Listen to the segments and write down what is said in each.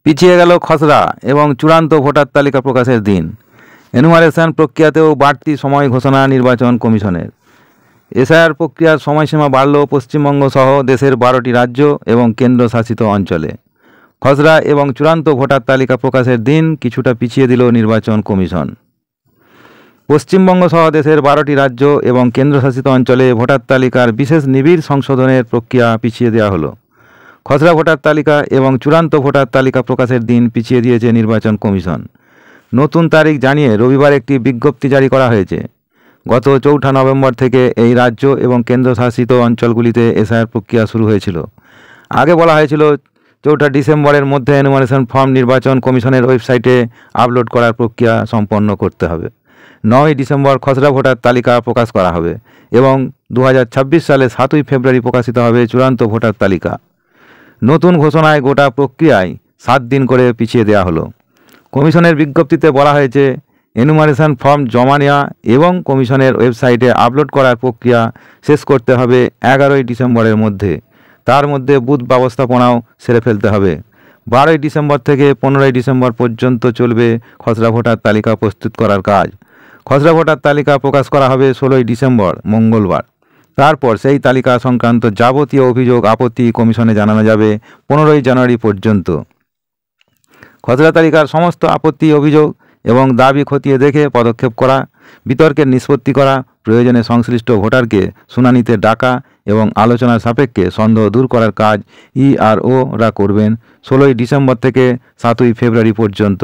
পিছিয়ে গেল খসড়া এবং চূড়ান্ত ভোটার তালিকা প্রকাশের দিন। এনুমারেশন প্রক্রিয়াতেও বাড়তি সময় ঘোষণা নির্বাচন কমিশনের। এসআইআর প্রক্রিয়ার সময়সীমা বাড়ল পশ্চিমবঙ্গ সহ দেশের 12টি রাজ্য এবং কেন্দ্রশাসিত অঞ্চলে। খসড়া এবং চূড়ান্ত ভোটার তালিকা প্রকাশের দিন কিছুটা পিছিয়ে দিল নির্বাচন কমিশন। পশ্চিমবঙ্গ সহ দেশের 12টি রাজ্য এবং কেন্দ্রশাসিত অঞ্চলে ভোটার তালিকার বিশেষ নিবিড় সংশোধনের প্রক্রিয়া পিছিয়ে দেওয়া হলো। খসড়া ভোটার তালিকা এবং চূড়ান্ত ভোটার তালিকা প্রকাশের দিন পিছিয়ে দিয়েছে নির্বাচন কমিশন। নতুন তারিখ জানিয়ে রবিবার একটি বিজ্ঞপ্তি জারি করা হয়েছে। গত 4 নভেম্বর থেকে এই রাজ্য এবং কেন্দ্রশাসিত অঞ্চলগুলিতে এসআইআর প্রক্রিয়া শুরু হয়েছিল। আগে বলা হয়েছিল 4 ডিসেম্বরের মধ্যে এনুমারেশন ফর্ম নির্বাচন কমিশনের ওয়েবসাইটে আপলোড করার প্রক্রিয়া সম্পন্ন করতে হবে। 9 ডিসেম্বর খসড়া ভোটার তালিকা প্রকাশ করা হবে এবং 2026 সালে 7 ফেব্রুয়ারি প্রকাশিত হবে চূড়ান্ত ভোটার তালিকা। নতুন ঘোষণায় গোটা প্রক্রিয়ায় 7 দিন করে পিছিয়ে দেওয়া হলো। কমিশনের বিজ্ঞপ্তিতে বলা হয়েছে, এনুমারেশন ফর্ম জমা নেওয়া এবং কমিশনের ওয়েবসাইটে আপলোড করার প্রক্রিয়া শেষ করতে হবে 11 ডিসেম্বরের মধ্যে। তার মধ্যে বুথ ব্যবস্থাপনাও সেরে ফেলতে হবে। 12 ডিসেম্বর থেকে 15 ডিসেম্বর পর্যন্ত চলবে খসড়া ভোটার তালিকা প্রস্তুত করার কাজ। খসড়া ভোটার তালিকা প্রকাশ করা হবে 16 ডিসেম্বর মঙ্গলবার। তারপর সেই তালিকা সংক্রান্ত যাবতীয় অভিযোগ আপত্তি কমিশনে জানানো যাবে 15 জানুয়ারি পর্যন্ত। খসড়া তালিকার সমস্ত আপত্তি অভিযোগ এবং দাবি খতিয়ে দেখে পদক্ষেপ করা, বিতর্কের নিষ্পত্তি করা, প্রয়োজনে সংশ্লিষ্ট ভোটারকে শুনানিতে ডাকা এবং আলোচনার সাপেক্ষে সন্দেহ দূর করার কাজ ইআরওরা করবেন 16 ডিসেম্বর থেকে 7 ফেব্রুয়ারি পর্যন্ত।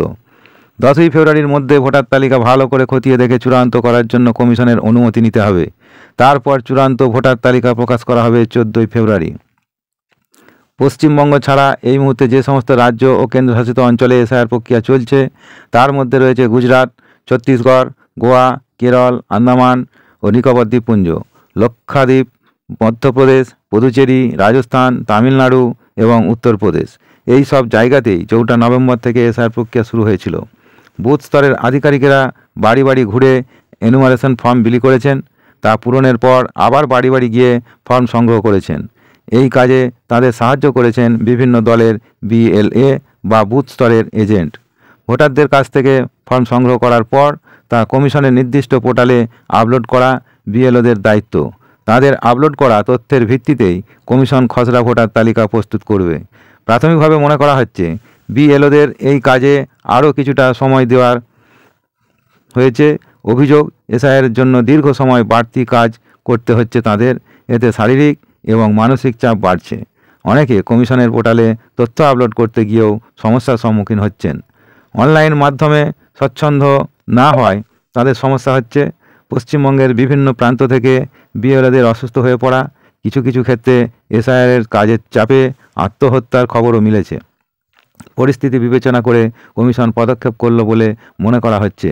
10 ফেব্রুয়ারির মধ্যে ভোটার তালিকা ভালো করে খতিয়ে দেখে চূড়ান্ত করার জন্য কমিশনের অনুমতি নিতে হবে। তারপর চূড়ান্ত ভোটার তালিকা প্রকাশ করা হবে 14 ফেব্রুয়ারি। পশ্চিমবঙ্গ ছাড়া এই মুহূর্তে যে সমস্ত রাজ্য ও কেন্দ্রশাসিত অঞ্চলে এসআইআর প্রক্রিয়া চলছে তার মধ্যে রয়েছে গুজরাট, ছত্তিশগড়, গোয়া, কেরল, আন্দামান ও নিকোবর দ্বীপপুঞ্জ, লক্ষাদ্বীপ, মধ্যপ্রদেশ, পুদুচেরি, রাজস্থান, তামিলনাড়ু এবং উত্তরপ্রদেশ। এই সব জায়গাতেই 4 নভেম্বর থেকে এসআইআর প্রক্রিয়া শুরু হয়েছিল। বুথ স্তরের আধিকারিকেরা বাড়ি বাড়ি ঘুরে এনুমারেশন ফর্ম বিলি করেছেন। তা পূরণের পর আবার বাড়ি বাড়ি গিয়ে ফর্ম সংগ্রহ করেছেন। এই কাজে তাদের সাহায্য করেছেন বিভিন্ন দলের বিএলএ বা বুথ স্তরের এজেন্ট। ভোটারদের কাছ থেকে ফর্ম সংগ্রহ করার পর তা কমিশনের নির্দিষ্ট পোর্টালে আপলোড করা বিএলওদের দায়িত্ব। তাদের আপলোড করা তথ্যের ভিত্তিতেই কমিশন খসড়া ভোটার তালিকা প্রস্তুত করবে। প্রাথমিকভাবে মনে করা হচ্ছে বিএলওদের এই কাজে আরও কিছুটা সময় দেওয়ার হয়েছে। অভিযোগ, এসআইআর জন্য দীর্ঘ সময় বাড়তি কাজ করতে হচ্ছে তাদের। এতে শারীরিক এবং মানসিক চাপ বাড়ছে। অনেকে কমিশনের পোর্টালে তথ্য আপলোড করতে গিয়েও সমস্যার সম্মুখীন হচ্ছেন। অনলাইন মাধ্যমে স্বচ্ছন্দ না হওয়ায় তাদের সমস্যা হচ্ছে। পশ্চিমবঙ্গের বিভিন্ন প্রান্ত থেকে বিএলওদের অসুস্থ হয়ে পড়া, কিছু কিছু ক্ষেত্রে এসআইআরের কাজের চাপে আত্মহত্যার খবরও মিলেছে। পরিস্থিতি বিবেচনা করে কমিশন পদক্ষেপ করল বলে মনে করা হচ্ছে।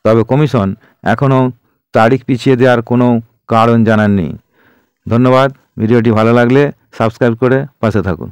তবে কমিশন এখনও তারিখ পিছিয়ে দেওয়ার কোনো কারণ জানাননি। ধন্যবাদ। ভিডিওটি ভালো লাগলে সাবস্ক্রাইব করে পাশে থাকুন।